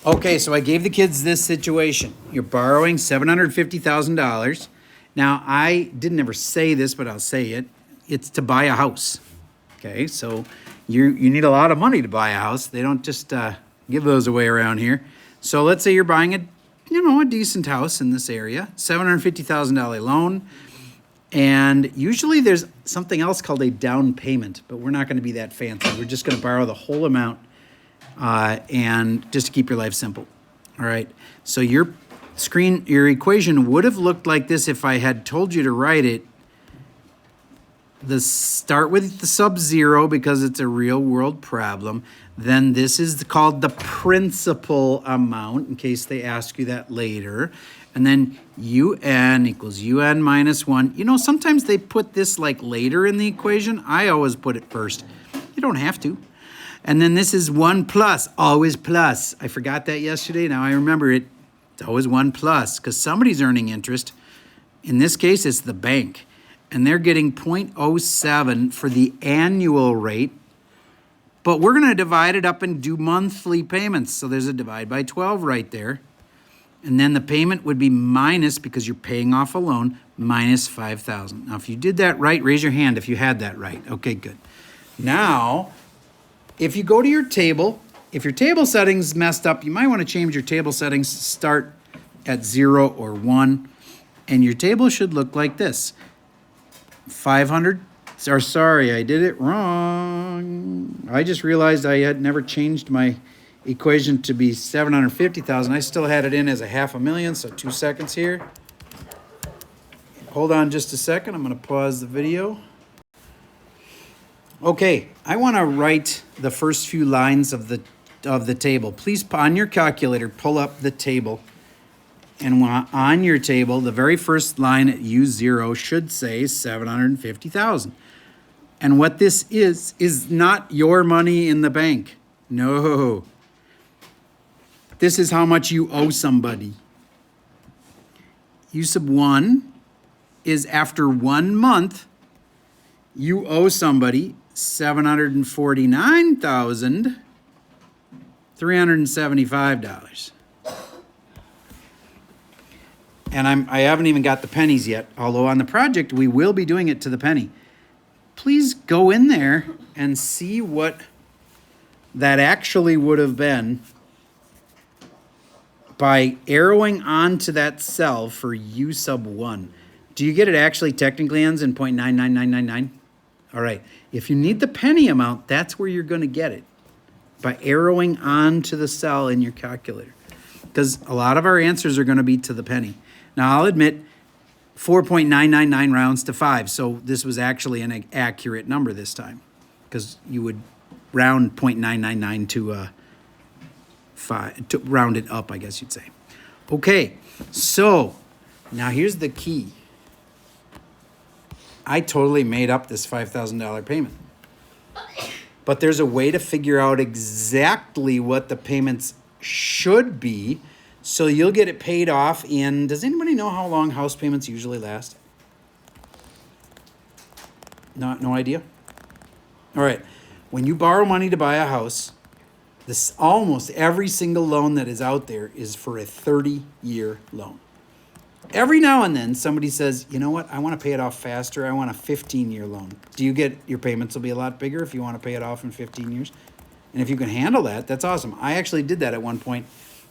Okay, so I gave the kids this situation. You're borrowing $750,000. Now, I didn't ever say this, but I'll say it. It's to buy a house. Okay, so you need a lot of money to buy a house. They don't just give those away around here. So let's say you're buying a decent house in this area, $750,000 loan. And usually there's something else called a down payment, but we're not going to be that fancy. We're just going to borrow the whole amount and just to keep your life simple. All right. So your equation would have looked like this if I had told you to write it. Start with the sub-zero because it's a real world problem. Then this is called the principal amount in case they ask you that later. And then UN equals UN minus 1. You know, sometimes they put this like later in the equation. I always put it first. You don't have to. And then this is 1 plus, always plus. I forgot that yesterday. Now I remember it. It's always 1 plus because somebody's earning interest. In this case, it's the bank. And they're getting 0.07 for the annual rate. But we're going to divide it up and do monthly payments. So there's a divide by 12 right there. And then the payment would be minus, because you're paying off a loan, minus 5,000. Now, if you did that right, raise your hand if you had that right. Okay, good. Now, if you go to your table, if your table settings messed up, you might want to change your table settings, start at 0 or 1. And your table should look like this. 500, or sorry, I did it wrong. I just realized I had never changed my equation to be 750,000. I still had it in as a $500,000, so 2 seconds here. Hold on just a second. I'm going to pause the video. Okay, I want to write the first few lines of the table. Please, on your calculator, pull up the table. And on your table, the very first line at U0 should say 750,000. And what this is not your money in the bank. No. This is how much you owe somebody. U sub 1 is after 1 month, you owe somebody $749,375. And I haven't even got the pennies yet, although on the project we will be doing it to the penny. Please go in there and see what that actually would have been by arrowing onto that cell for U sub 1. Do you get it actually technically ends in 0.99999? All right. If you need the penny amount, that's where you're going to get it, by arrowing onto the cell in your calculator. Because a lot of our answers are going to be to the penny. Now, I'll admit 4.999 rounds to 5, so this was actually an accurate number this time, because you would round 0.999 to 5, to round it up, I guess you'd say. Okay, so now here's the key. I totally made up this $5,000 payment. But there's a way to figure out exactly what the payments should be, so you'll get it paid off in, does anybody know how long house payments usually last? No idea? All right, when you borrow money to buy a house, almost every single loan that is out there is for a 30-year loan. Every now and then somebody says, you know what, I want to pay it off faster. I want a 15-year loan. Do you get, your payments will be a lot bigger if you want to pay it off in 15 years? And if you can handle that, that's awesome. I actually did that at one point.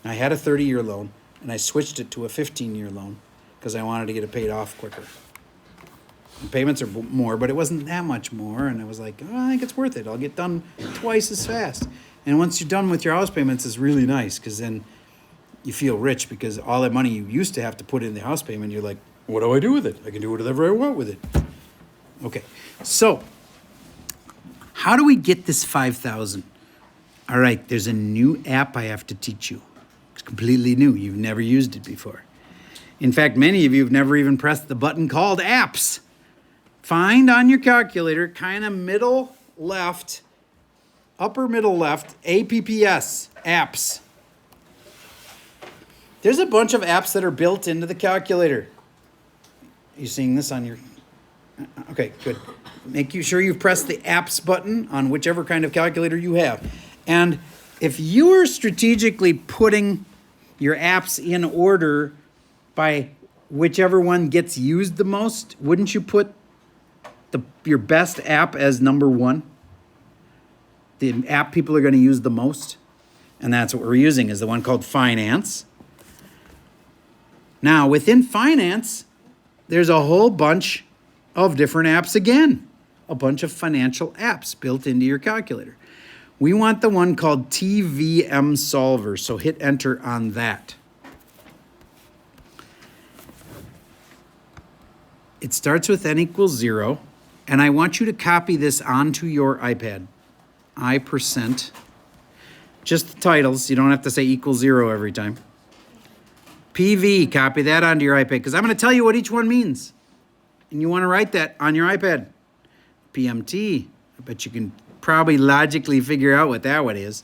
I had a 30-year loan, and I switched it to a 15-year loan because I wanted to get it paid off quicker. The payments are more, but it wasn't that much more, and I was like, oh, I think it's worth it. I'll get done twice as fast. And once you're done with your house payments, it's really nice because then you feel rich, because all that money you used to have to put in the house payment, you're like, what do I do with it? I can do whatever I want with it. Okay, so how do we get this 5,000? All right, there's a new app I have to teach you. It's completely new. You've never used it before. In fact, many of you have never even pressed the button called apps. Find on your calculator, kind of middle left, upper middle left, APPS, apps. There's a bunch of apps that are built into the calculator. Are you seeing this on your... Okay, good. Make sure you've pressed the apps button on whichever kind of calculator you have. And if you were strategically putting your apps in order by whichever one gets used the most, wouldn't you put your best app as number one? The app people are going to use the most? And that's what we're using, is the one called Finance. Now, within Finance, there's a whole bunch of different apps again. A bunch of financial apps built into your calculator. We want the one called TVM Solver, so hit enter on that. It starts with n equals 0, and I want you to copy this onto your iPad. I%. Just the titles. You don't have to say equals 0 every time. PV, copy that onto your iPad, because I'm going to tell you what each one means. And you want to write that on your iPad. PMT, I bet you can probably logically figure out what that one is.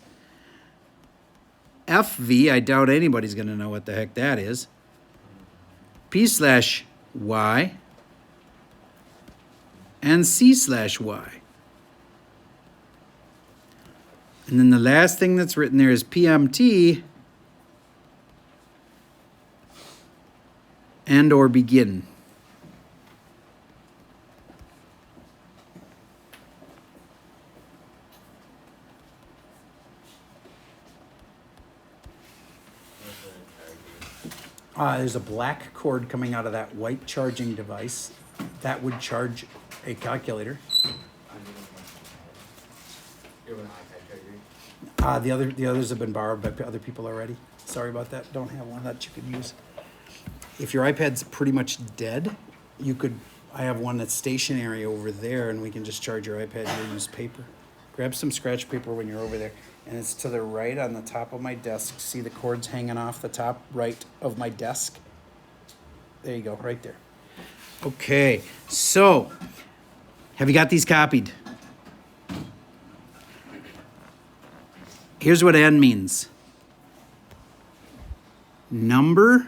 FV, I doubt anybody's going to know what the heck that is. P/Y. And C/Y. And then the last thing that's written there is PMT and or begin. There's a black cord coming out of that white charging device. That would charge a calculator. The others have been borrowed by other people already. Sorry about that. Don't have one that you could use. If your iPad's pretty much dead, I have one that's stationary over there, and we can just charge your iPad. You'll use paper. Grab some scratch paper when you're over there. And it's to the right on the top of my desk. See the cords hanging off the top right of my desk? There you go, right there. Okay, so have you got these copied? Here's what N means. Number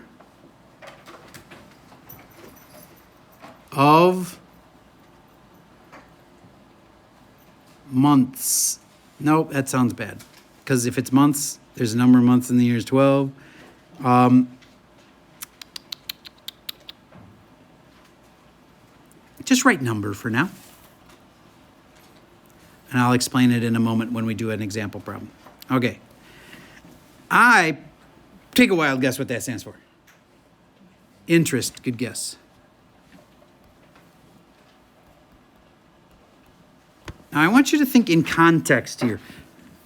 of months. Nope, that sounds bad. Because if it's months, there's a number of months in the year is 12. Just write number for now. And I'll explain it in a moment when we do an example problem. Okay. Take a wild guess what that stands for. Interest, good guess. Now I want you to think in context here.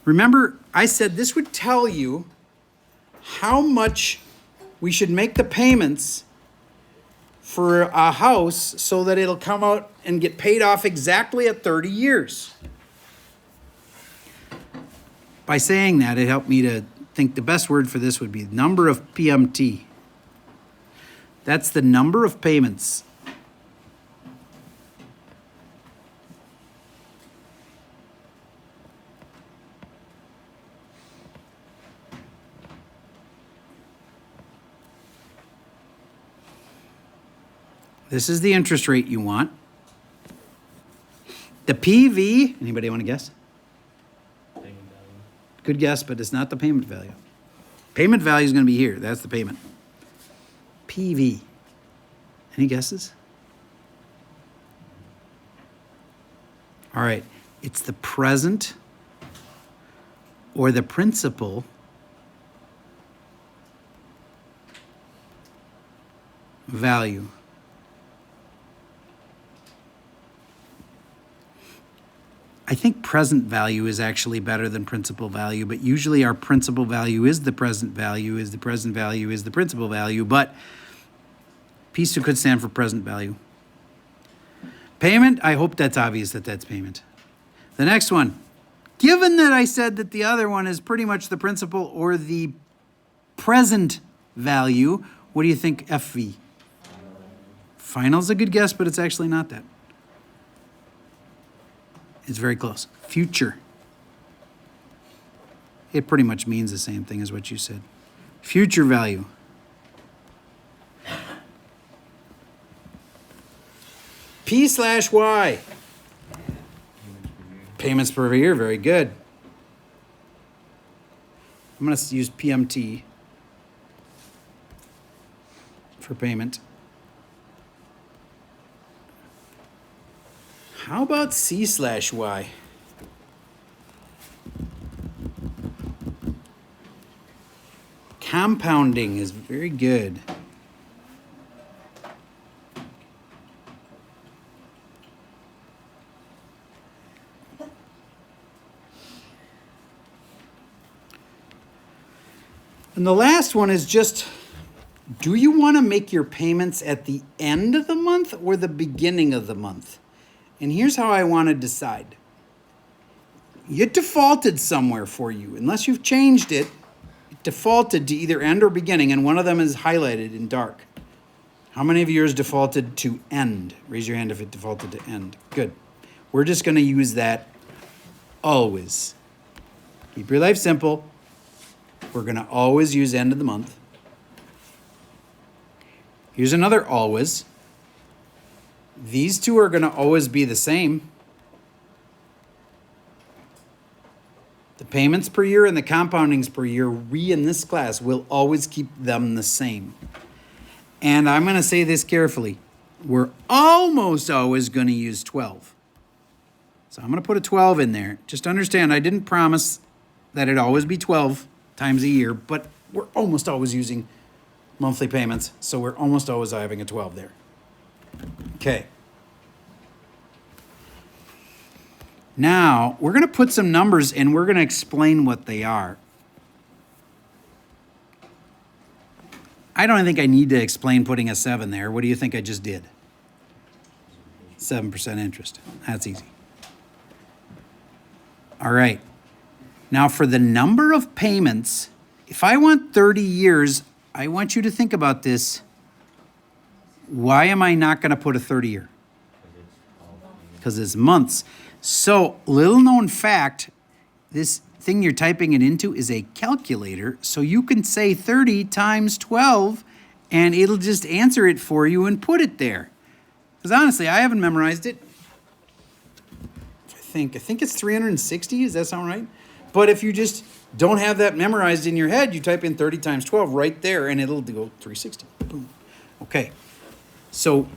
Remember, I said this would tell you how much we should make the payments for a house so that it'll come out and get paid off exactly at 30 years. By saying that, it helped me to think the best word for this would be number of PMT. That's the number of payments. This is the interest rate you want. The PV, anybody want to guess? Payment value. Good guess, but it's not the payment value. Payment value is going to be here. That's the payment. PV. Any guesses? All right. It's the present or the principal value. I think present value is actually better than principal value, but usually our principal value is the present value, is the present value is the principal value, but P2 could stand for present value. Payment, I hope that's obvious that that's payment. The next one, given that I said that the other one is pretty much the principal or the present value, what do you think FV? Final's a good guess, but it's actually not that. It's very close. Future. It pretty much means the same thing as what you said. Future value. P/Y. Payments per year, very good. I'm going to use PMT for payment. How about C/Y? Compounding is very good. And the last one is just, do you want to make your payments at the end of the month or the beginning of the month? And here's how I want to decide. It defaulted somewhere for you. Unless you've changed it, it defaulted to either end or beginning, and one of them is highlighted in dark. How many of yours defaulted to end? Raise your hand if it defaulted to end. Good. We're just going to use that always. Keep your life simple. We're going to always use end of the month. Here's another always. These two are going to always be the same. The payments per year and the compoundings per year, we in this class will always keep them the same. And I'm going to say this carefully. We're almost always going to use 12. So I'm going to put a 12 in there. Just understand, I didn't promise that it'd always be 12 times a year, but we're almost always using monthly payments, so we're almost always having a 12 there. Okay. Now, we're going to put some numbers and we're going to explain what they are. I don't think I need to explain putting a 7 there. What do you think I just did? 7% interest. That's easy. All right. Now, for the number of payments, if I want 30 years, I want you to think about this. Why am I not going to put a 30-year? Because it's months. So, little known fact, this thing you're typing it into is a calculator, so you can say 30 times 12, and it'll just answer it for you and put it there. Because honestly, I haven't memorized it. I think it's 360, does that sound right? But if you just don't have that memorized in your head, you type in 30 times 12 right there, and it'll go 360. Boom. Okay. So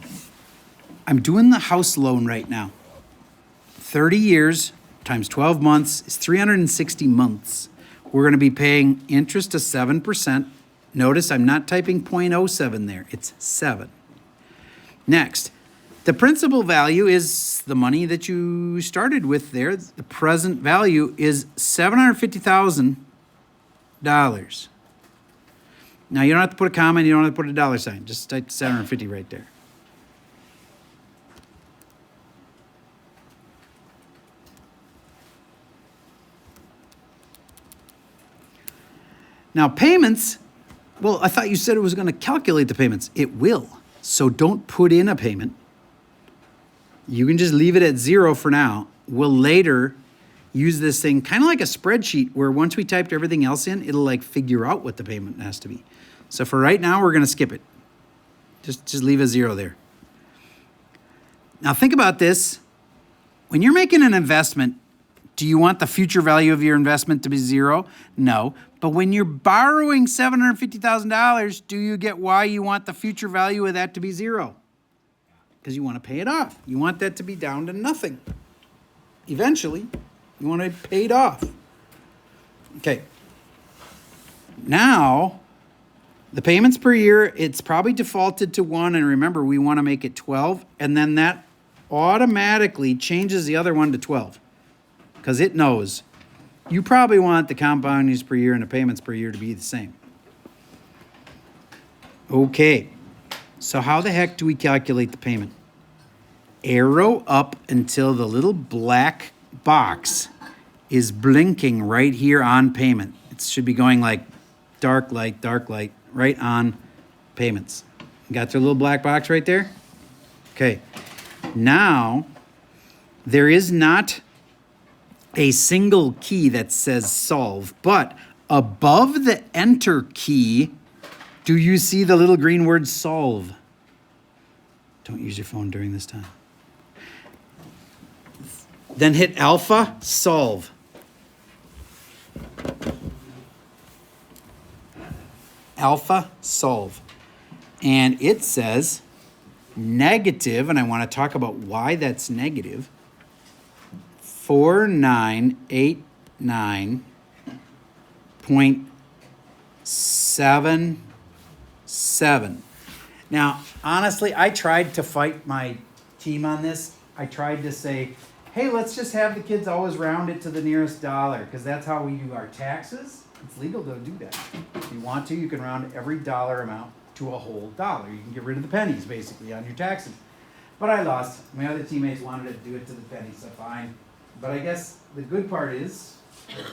I'm doing the house loan right now. 30 years times 12 months is 360 months. We're going to be paying interest to 7%. Notice I'm not typing 0.07 there. It's 7. Next, the principal value is the money that you started with there. The present value is $750,000. Now, you don't have to put a comma and you don't have to put a dollar sign. Just type 750 right there. Now, payments, well, I thought you said it was going to calculate the payments. It will. So don't put in a payment. You can just leave it at 0 for now. We'll later use this thing kind of like a spreadsheet where once we typed everything else in, it'll like figure out what the payment has to be. So for right now, we're going to skip it. Just leave a 0 there. Now think about this. When you're making an investment, do you want the future value of your investment to be 0? No. But when you're borrowing $750,000, do you get why you want the future value of that to be 0? Because you want to pay it off. You want that to be down to nothing. Eventually, you want it paid off. Okay. Now, the payments per year, it's probably defaulted to 1. And remember, we want to make it 12. And then that automatically changes the other one to 12. Because it knows you probably want the compoundings per year and the payments per year to be the same. Okay. So how the heck do we calculate the payment? Arrow up until the little black box is blinking right here on payment. It should be going like dark light, right on payments. Got your little black box right there? Okay. Now, there is not a single key that says solve, but above the enter key, do you see the little green word solve? Don't use your phone during this time. Then hit alpha, solve. alpha solve. And it says negative, and I want to talk about why that's negative, 4989.77. Now, honestly, I tried to fight my team on this. I tried to say, hey, let's just have the kids always round it to the nearest dollar, because that's how we do our taxes. It's legal to do that. If you want to, you can round every dollar amount to a whole dollar. You can get rid of the pennies, basically, on your taxes. But I lost. My other teammates wanted to do it to the penny, so fine. But I guess the good part is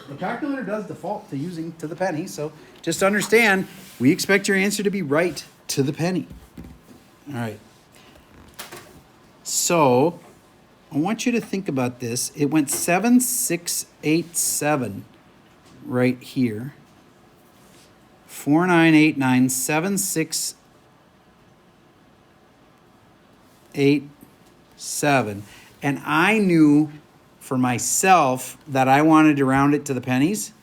the calculator does default to using to the penny, so just understand, we expect your answer to be right to the penny. All right. So I want you to think about this. It went 7687 right here. 4989.7687. And I knew for myself that I wanted to round it to the pennies.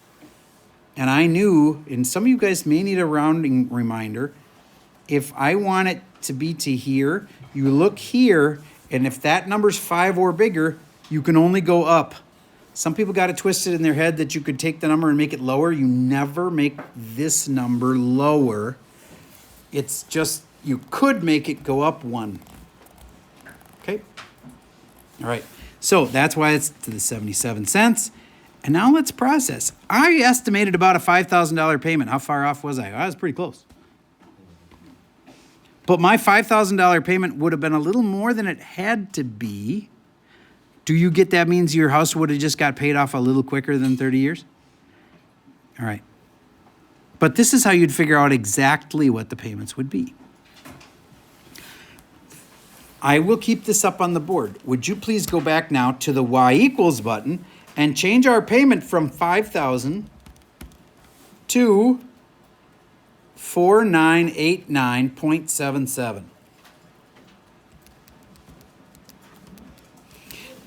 And I knew, and some of you guys may need a rounding reminder, if I want it to be to here, you look here, and if that number's 5 or bigger, you can only go up. Some people got it twisted in their head that you could take the number and make it lower. You never make this number lower. It's just, you could make it go up 1. Okay? All right. So that's why it's to the 77 cents. And now let's process. I estimated about a $5,000 payment. How far off was I? I was pretty close. But my $5,000 payment would have been a little more than it had to be. Do you get that means your house would have just got paid off a little quicker than 30 years? All right. But this is how you'd figure out exactly what the payments would be. I will keep this up on the board. Would you please go back now to the Y equals button and change our payment from 5,000 to 4989.77.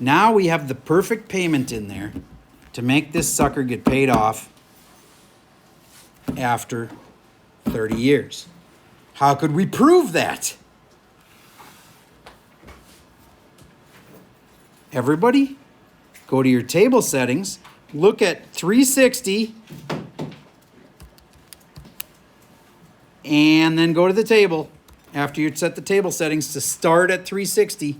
Now we have the perfect payment in there to make this sucker get paid off after 30 years. How could we prove that? Everybody, go to your table settings, look at 360, and then go to the table after you set the table settings to start at 360.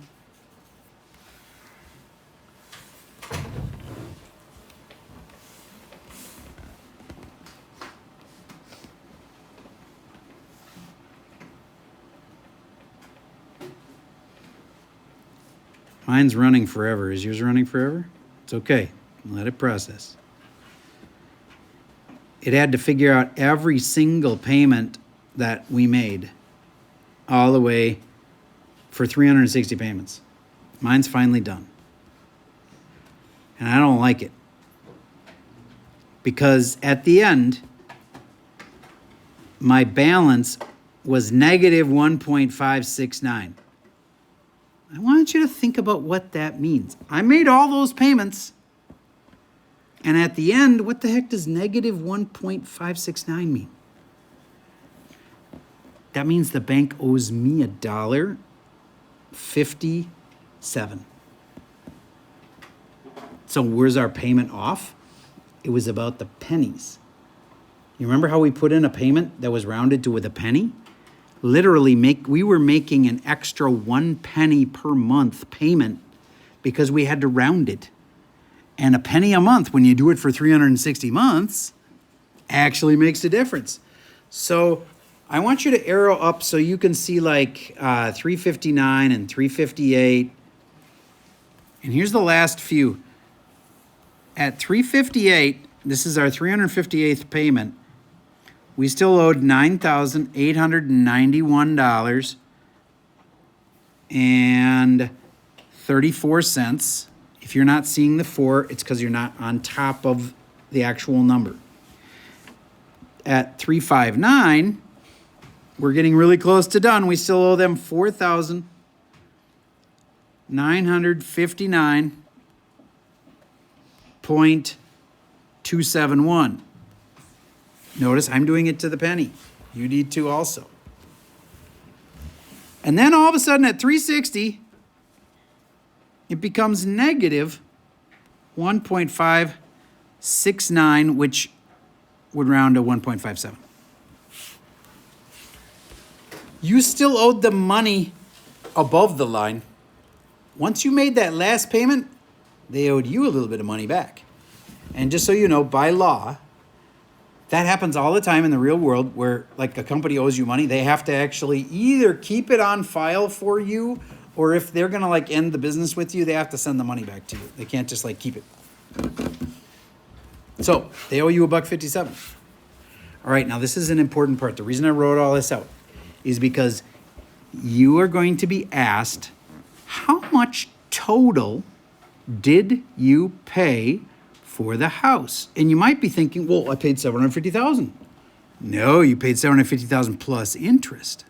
Mine's running forever. Is yours running forever? It's okay. Let it process. It had to figure out every single payment that we made all the way for 360 payments. Mine's finally done. And I don't like it. Because at the end, my balance was negative 1.569. I want you to think about what that means. I made all those payments, and at the end, what the heck does negative 1.569 mean? That means the bank owes me $1.57. So where's our payment off? It was about the pennies. You remember how we put in a payment that was rounded to with a penny? Literally, we were making an extra 1 penny per month payment because we had to round it. And a penny a month, when you do it for 360 months, actually makes a difference. So I want you to arrow up so you can see like 359 and 358. And here's the last few. At 358, this is our 358th payment. We still owed $9,891.34. If you're not seeing the 4, it's because you're not on top of the actual number. At 359, we're getting really close to done. We still owe them $4,959.271. Notice I'm doing it to the penny. You need to also. And then all of a sudden at 360, it becomes negative 1.569, which would round to 1.57. You still owed the money above the line. Once you made that last payment, they owed you a little bit of money back. And just so you know, by law, that happens all the time in the real world where like a company owes you money. They have to actually either keep it on file for you, or if they're gonna like end the business with you, they have to send the money back to you. They can't just like keep it. So they owe you $1.57. All right, now this is an important part. The reason I wrote all this out is because you are going to be asked, how much total did you pay for the house? And you might be thinking, well, I paid $750,000. No, you paid $750,000 plus interest.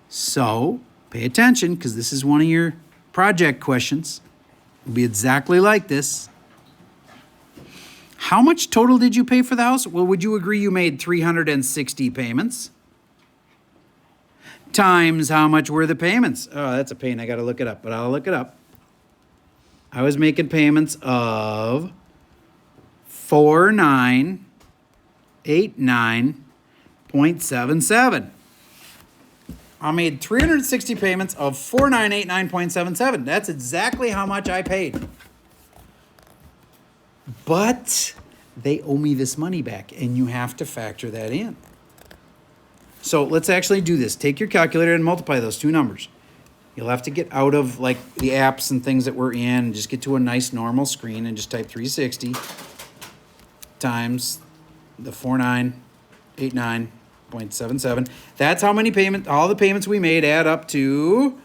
So pay attention, because this is one of your project questions. It'll be exactly like this. How much total did you pay for the house? Well, would you agree you made 360 payments? Times how much were the payments? Oh, that's a pain. I got to look it up, but I'll look it up. I was making payments of 4989.77. I made 360 payments of 4989.77. That's exactly how much I paid. But they owe me this money back, and you have to factor that in. So let's actually do this. Take your calculator and multiply those two numbers. You'll have to get out of like the apps and things that we're in and just get to a nice normal screen and just type 360 times the 4989.77. That's how many all the payments we made add up to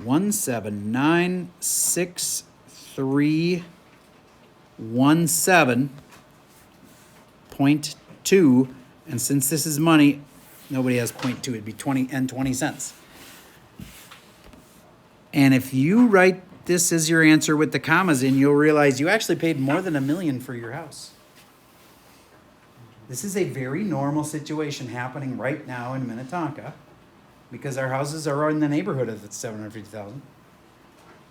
1796317.2. And since this is money, nobody has 0.2. It'd be 20 cents. And if you write this as your answer with the commas in, you'll realize you actually paid more than $1 million for your house. This is a very normal situation happening right now in Minnetonka because our houses are in the neighborhood of $750,000.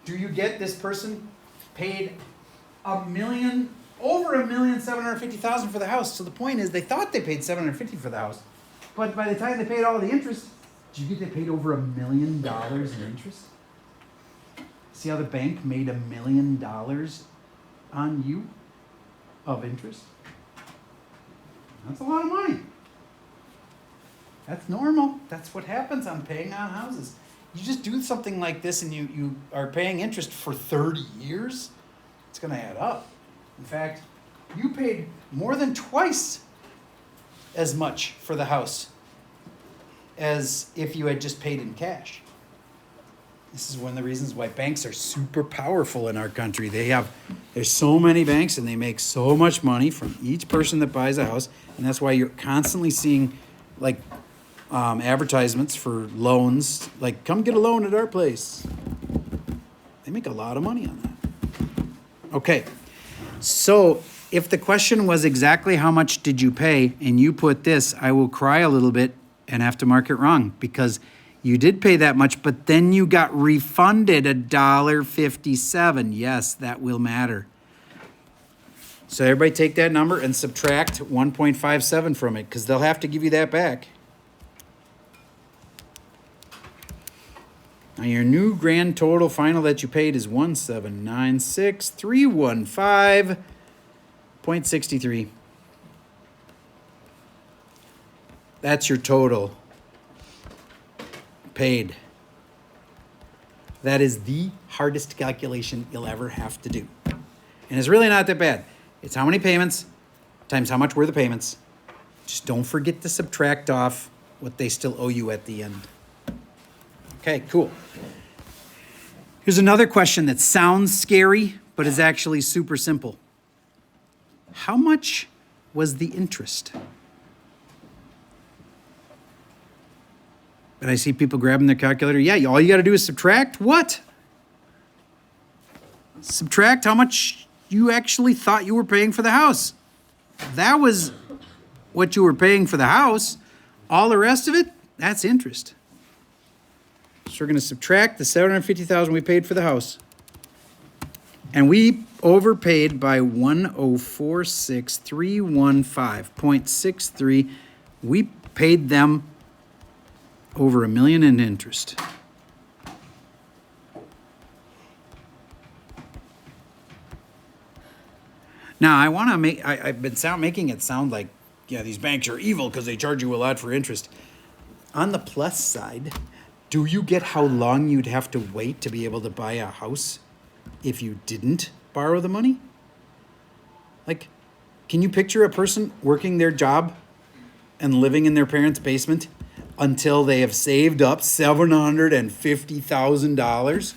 Do you get this person paid over $1,750,000 for the house? So the point is they thought they paid $750,000 for the house, but by the time they paid all the interest, did you get they paid over $1 million in interest? See how the bank made $1 million on you of interest? That's a lot of money. That's normal. That's what happens on paying on houses. You just do something like this and you are paying interest for 30 years, it's going to add up. In fact, you paid more than twice as much for the house as if you had just paid in cash. This is one of the reasons why banks are super powerful in our country. There's so many banks and they make so much money from each person that buys a house. And that's why you're constantly seeing like advertisements for loans, like come get a loan at our place. They make a lot of money on that. Okay, so if the question was exactly how much did you pay and you put this, I will cry a little bit and have to mark it wrong because you did pay that much, but then you got refunded $1.57. Yes, that will matter. So everybody take that number and subtract 1.57 from it because they'll have to give you that back. Now your new grand total final that you paid is 1796315.63. That's your total paid. That is the hardest calculation you'll ever have to do. And it's really not that bad. It's how many payments times how much were the payments. Just don't forget to subtract off what they still owe you at the end. Okay, cool. Here's another question that sounds scary, but is actually super simple. How much was the interest? And I see people grabbing their calculator. Yeah, all you got to do is subtract what? Subtract how much you actually thought you were paying for the house. That was what you were paying for the house. All the rest of it, that's interest. So we're going to subtract the $750,000 we paid for the house. And we overpaid by 1046315.63. We paid them over $1 million in interest. Now I want to make I've been making it sound like, yeah, these banks are evil because they charge you a lot for interest. On the plus side, do you get how long you'd have to wait to be able to buy a house if you didn't borrow the money? Like, can you picture a person working their job and living in their parents' basement until they have saved up $750,000?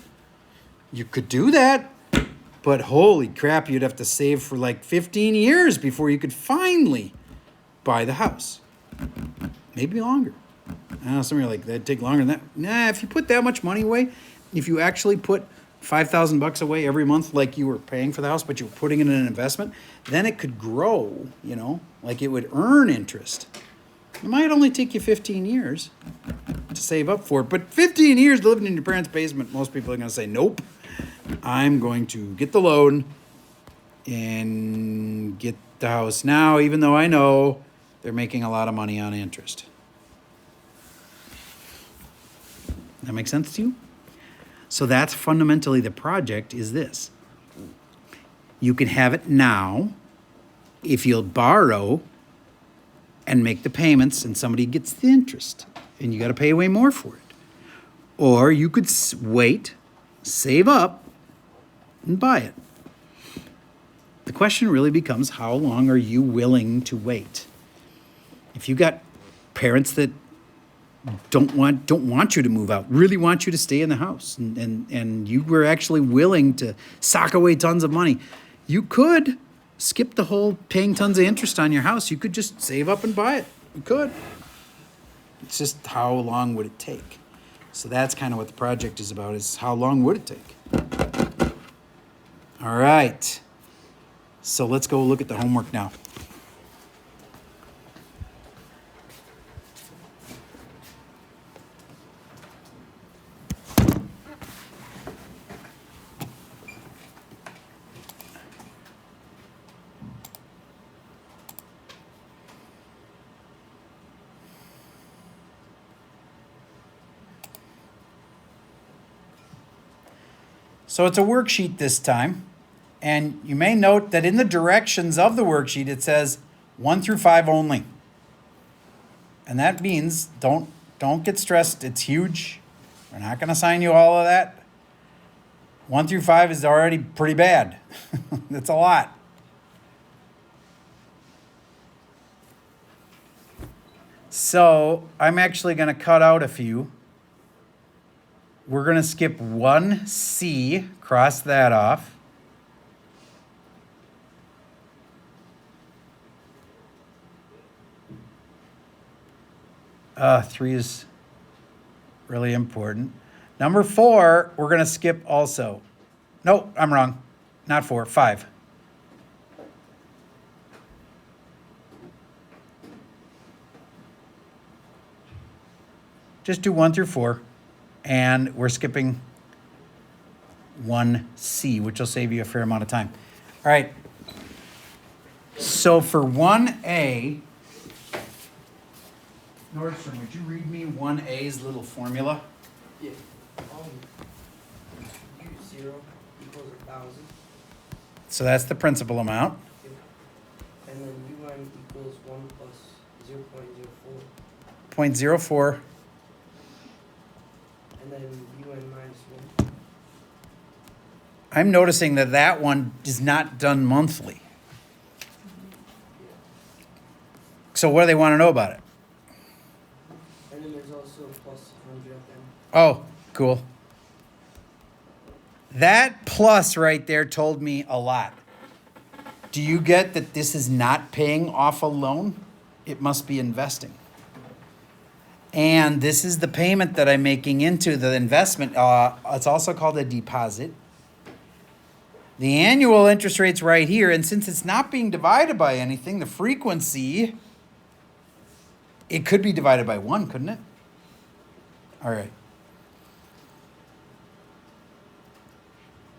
You could do that, but holy crap, you'd have to save for like 15 years before you could finally buy the house. Maybe longer. I know some are like, that'd take longer than that. Nah, if you put that much money away, if you actually put $5,000 away every month like you were paying for the house, but you were putting it in an investment, then it could grow, you know, like it would earn interest. It might only take you 15 years to save up for it, but 15 years living in your parents' basement, most people are going to say, nope, I'm going to get the loan and get the house now, even though I know they're making a lot of money on interest. That make sense to you? So that's fundamentally the project is this. You can have it now if you'll borrow and make the payments and somebody gets the interest and you got to pay way more for it. Or you could wait, save up, and buy it. The question really becomes, how long are you willing to wait? If you got parents that don't want you to move out, really want you to stay in the house, and you were actually willing to sock away tons of money, you could skip the whole paying tons of interest on your house. You could just save up and buy it. You could. It's just how long would it take? So that's kind of what the project is about, is how long would it take? All right. So let's go look at the homework now. So it's a worksheet this time, and you may note that in the directions of the worksheet it says 1 through 5 only. And that means don't get stressed. It's huge. We're not going to assign you all of that. 1 through 5 is already pretty bad. That's a lot. So I'm actually going to cut out a few. We're going to skip 1C, cross that off. Three is really important. Number 4, we're going to skip also. No, I'm wrong. Not 4, 5. Just do 1 through 4. And we're skipping 1C, which will save you a fair amount of time. All right. So for 1A, Nordstrom, would you read me 1A's little formula? Yeah. U0 equals 1,000. So that's the principal amount. Yep. And then UN equals 1 plus 0.04. 0.04. And then UN minus 1. I'm noticing that that one is not done monthly. So what do they want to know about it? And then there's also plus 100 at the end. Oh, cool. That plus right there told me a lot. Do you get that this is not paying off a loan? It must be investing. And this is the payment that I'm making into the investment. It's also called a deposit. The annual interest rate's right here, and since it's not being divided by anything, the frequency It could be divided by 1, couldn't it? All right.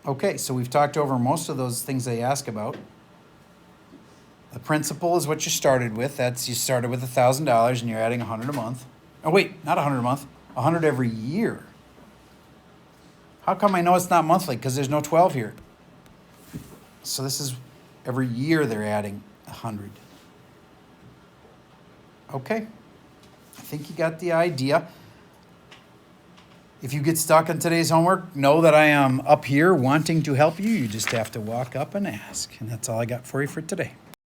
Okay, so we've talked over most of those things they ask about. The principal is what you started with. That's you started with $1,000 and you're adding 100 a month. Oh wait, not 100 a month, 100 every year. How come I know it's not monthly? Because there's no 12 here. So this is every year they're adding 100. Okay, I think you got the idea. If you get stuck on today's homework, know that I am up here wanting to help you. You just have to walk up and ask. And that's all I got for you for today.